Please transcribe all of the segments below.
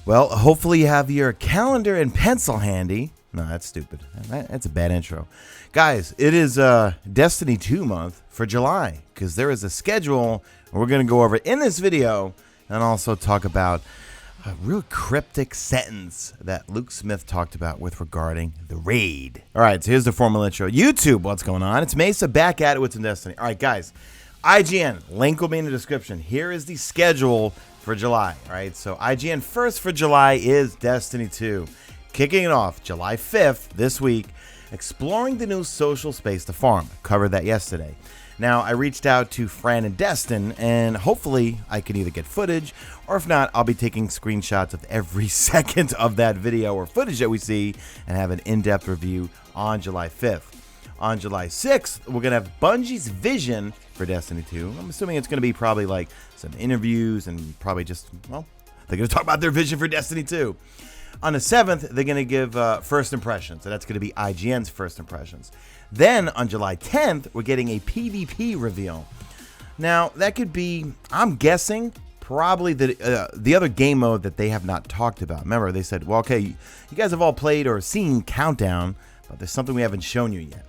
Well, hopefully you have your calendar and pencil handy. No, that's stupid. That's a bad intro. Guys, it is Destiny 2 month for July because there is a schedule we're going to go over in this video and also talk about a real cryptic sentence that Luke Smith talked about regarding the raid. All right, so here's the formal intro. YouTube, what's going on? It's Mesa back at it with some Destiny. All right, guys, IGN, link will be in the description. Here is the schedule for July. All right, so IGN first for July is Destiny 2. Kicking it off July 5th this week, exploring the new social space, The Farm. Covered that yesterday. Now, I reached out to Fran and Destin, and hopefully I can either get footage, or if not, I'll be taking screenshots of every second of that video or footage that we see and have an in-depth review on July 5th. On July 6th, we're going to have Bungie's vision for Destiny 2. I'm assuming it's going to be probably like some interviews and probably just, well, they're going to talk about their vision for Destiny 2. On the 7th, they're going to give first impressions, and that's going to be IGN's first impressions. Then, on July 10th, we're getting a PvP reveal. Now, that could be, I'm guessing, probably the other game mode that they have not talked about. Remember, they said, well, okay, you guys have all played or seen Countdown, but there's something we haven't shown you yet.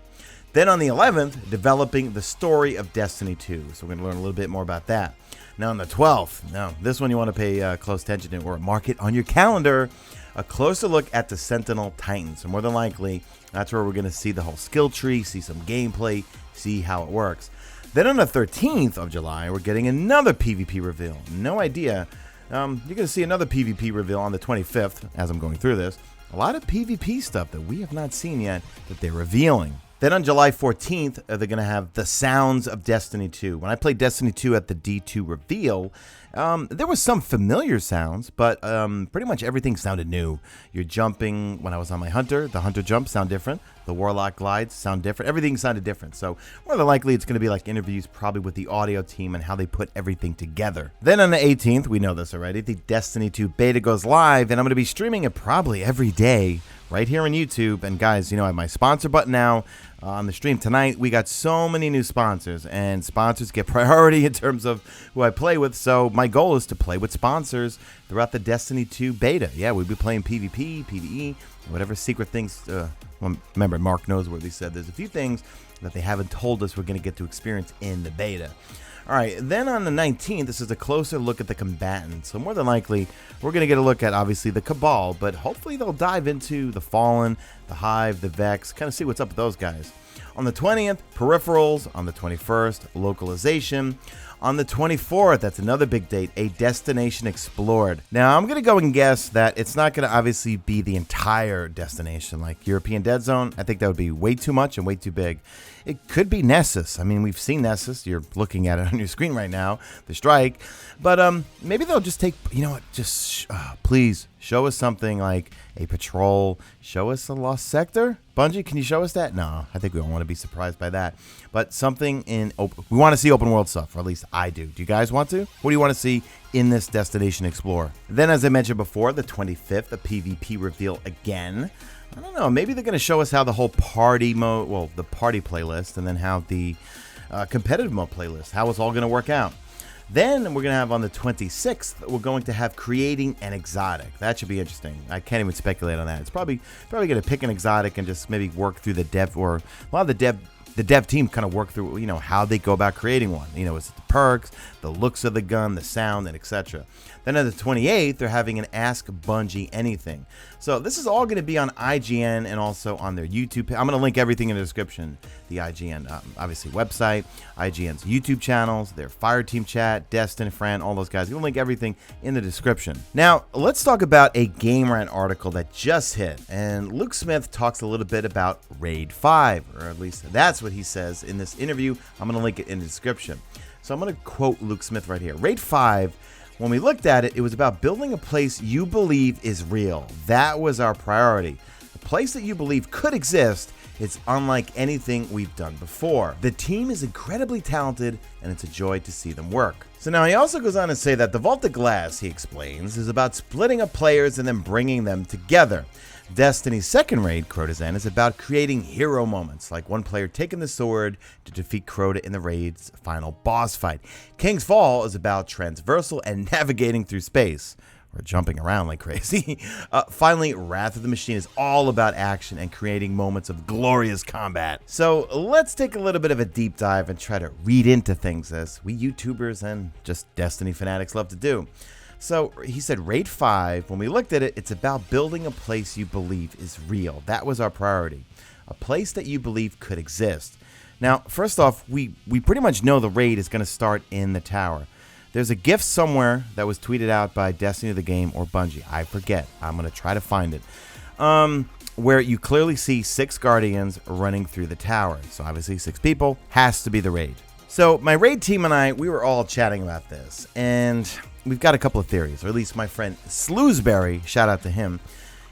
Then on the 11th, developing the story of Destiny 2. So we're going to learn a little bit more about that. Now, on the 12th, now, this one you want to pay close attention to or mark it on your calendar. A closer look at the Sentinel Titans. So more than likely, that's where we're going to see the whole skill tree, see some gameplay, see how it works. Then on the 13th of July, we're getting another PvP reveal. No idea. You're going to see another PvP reveal on the 25th as I'm going through this. A lot of PvP stuff that we have not seen yet that they're revealing. Then on July 14th, they're going to have the sounds of Destiny 2. When I played Destiny 2 at the D2 reveal, there were some familiar sounds, but pretty much everything sounded new. You're jumping. When I was on my Hunter, the Hunter jumps sound different. The Warlock glides sound different. Everything sounded different. So more than likely, it's going to be like interviews probably with the audio team and how they put everything together. Then on the 18th, we know this already, the Destiny 2 beta goes live, and I'm going to be streaming it probably every day right here on YouTube. And guys, you know, I have my sponsor button now on the stream tonight. We got so many new sponsors, and sponsors get priority in terms of who I play with. So my goal is to play with sponsors throughout the Destiny 2 beta. Yeah, we'll be playing PvP, PvE, whatever secret things. Well, remember, Mark knows what he said. There's a few things that they haven't told us we're going to get to experience in the beta. All right, then on the 19th, this is a closer look at the combatants. So more than likely, we're going to get a look at, obviously, the Cabal, but hopefully they'll dive into the Fallen, the Hive, the Vex, kind of see what's up with those guys. On the 20th, peripherals. On the 21st, localization. On the 24th, that's another big date, a destination explored. Now, I'm going to go and guess that it's not going to obviously be the entire destination, like European Dead Zone. I think that would be way too much and way too big. It could be Nessus. I mean, we've seen Nessus. You're looking at it on your screen right now, the strike. But maybe they'll just take, you know what, just please show us something like a patrol. Show us a lost sector. Bungie, can you show us that? No, I think we don't want to be surprised by that. But something in we want to see open world stuff, or at least I do. Do you guys want to? What do you want to see in this Destination Explorer? Then, as I mentioned before, the 25th, a PvP reveal again. I don't know, maybe they're going to show us how the whole party mode, well, the party playlist, and then how the competitive mode playlist, how it's all going to work out. Then we're going to have on the 26th, we're going to have creating an exotic. That should be interesting. I can't even speculate on that. It's probably going to pick an exotic and just maybe work through the dev, or a lot of the dev team kind of work through, you know, how they go about creating one. You know, it's the perks, the looks of the gun, the sound, and etc. Then on the 28th, they're having an Ask Bungie Anything. So this is all going to be on IGN and also on their YouTube. I'm going to link everything in the description. The IGN, obviously, website, IGN's YouTube channels, their Fireteam chat, Destin, Fran, all those guys. You'll link everything in the description. Now, let's talk about a GameRant article that just hit. And Luke Smith talks a little bit about Raid 5, or at least that's what he says in this interview. I'm going to link it in the description. So I'm going to quote Luke Smith right here. Raid 5, when we looked at it, it was about building a place you believe is real. That was our priority. A place that you believe could exist. It's unlike anything we've done before. The team is incredibly talented, and it's a joy to see them work. So now he also goes on to say that the Vault of Glass, he explains, is about splitting up players and then bringing them together. Destiny's second raid, Crota's End, is about creating hero moments, like one player taking the sword to defeat Crota in the raid's final boss fight. King's Fall is about transversal and navigating through space. We're jumping around like crazy. Finally, Wrath of the Machine is all about action and creating moments of glorious combat. So let's take a little bit of a deep dive and try to read into things as we YouTubers and just Destiny fanatics love to do. So he said Raid 5, when we looked at it, it's about building a place you believe is real. That was our priority. A place that you believe could exist. Now, first off, we pretty much know the raid is going to start in the tower. There's a GIF somewhere that was tweeted out by Destiny the Game or Bungie. I forget. I'm going to try to find it. Where you clearly see 6 Guardians running through the tower. So obviously 6 people has to be the raid. So my raid team and I, we were all chatting about this. And we've got a couple of theories. Or at least my friend Sloosberry, shout out to him.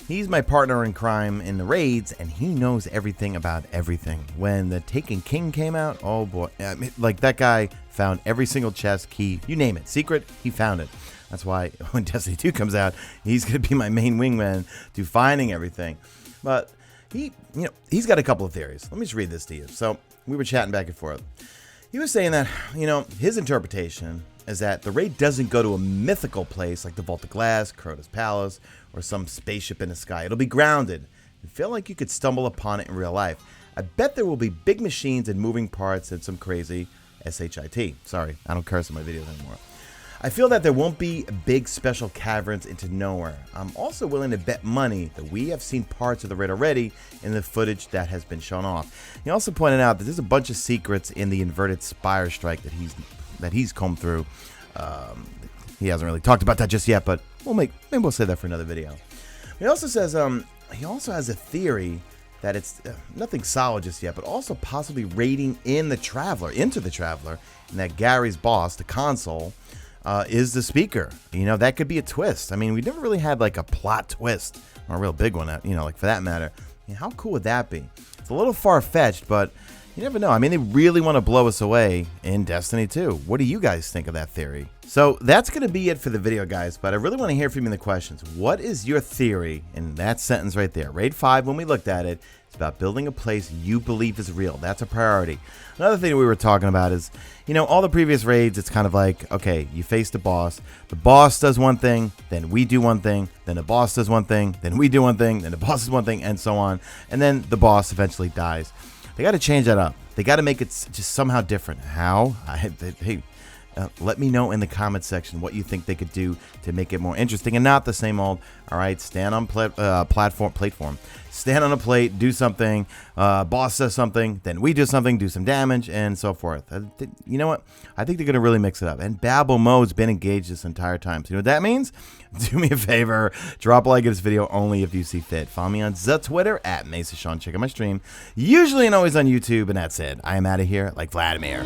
He's my partner in crime in the raids, and he knows everything about everything. When the Taken King came out, oh boy, I mean, like that guy found every single chest, key, you name it, secret, he found it. That's why when Destiny 2 comes out, he's going to be my main wingman to finding everything. But he's got a couple of theories. Let me just read this to you. So we were chatting back and forth. He was saying that, his interpretation is that the raid doesn't go to a mythical place like the Vault of Glass, Crota's Palace, or some spaceship in the sky. It'll be grounded and feel like you could stumble upon it in real life. I bet there will be big machines and moving parts and some crazy SHIT. Sorry, I don't curse in my videos anymore. I feel that there won't be big special caverns into nowhere. I'm also willing to bet money that we have seen parts of the raid already in the footage that has been shown off. He also pointed out that there's a bunch of secrets in the inverted spire strike that he's combed through. He hasn't really talked about that just yet, but maybe we'll save that for another video. He also says he also has a theory that it's nothing solid just yet, but also possibly raiding into the Traveler, and that Gary's boss, the console, is the speaker. That could be a twist. I mean, we never really had like a plot twist, or a real big one, like for that matter. How cool would that be? It's a little far-fetched, but you never know. I mean, they really want to blow us away in Destiny 2. What do you guys think of that theory? So that's going to be it for the video, guys, but I really want to hear from you in the questions. What is your theory in that sentence right there? Raid 5, when we looked at it, it's about building a place you believe is real. That's a priority. Another thing we were talking about is, all the previous raids, it's kind of like, okay, you face the boss does one thing, then we do one thing, then the boss does one thing, then we do one thing, then the boss does one thing, and so on, and then the boss eventually dies. They got to change that up. They got to make it just somehow different. How? Let me know in the comment section what you think they could do to make it more interesting and not the same old. All right, stand on platform. Stand on a plate, do something. Boss says something, then we do something, do some damage, and so forth. You know what? I think they're gonna really mix it up. And Babel mode's been engaged this entire time. So you know what that means? Do me a favor, drop a like of this video only if you see fit. Follow me on the Twitter at Mesa Sean. Check out my stream, usually and always on YouTube, and that's it. I am out of here like Vladimir.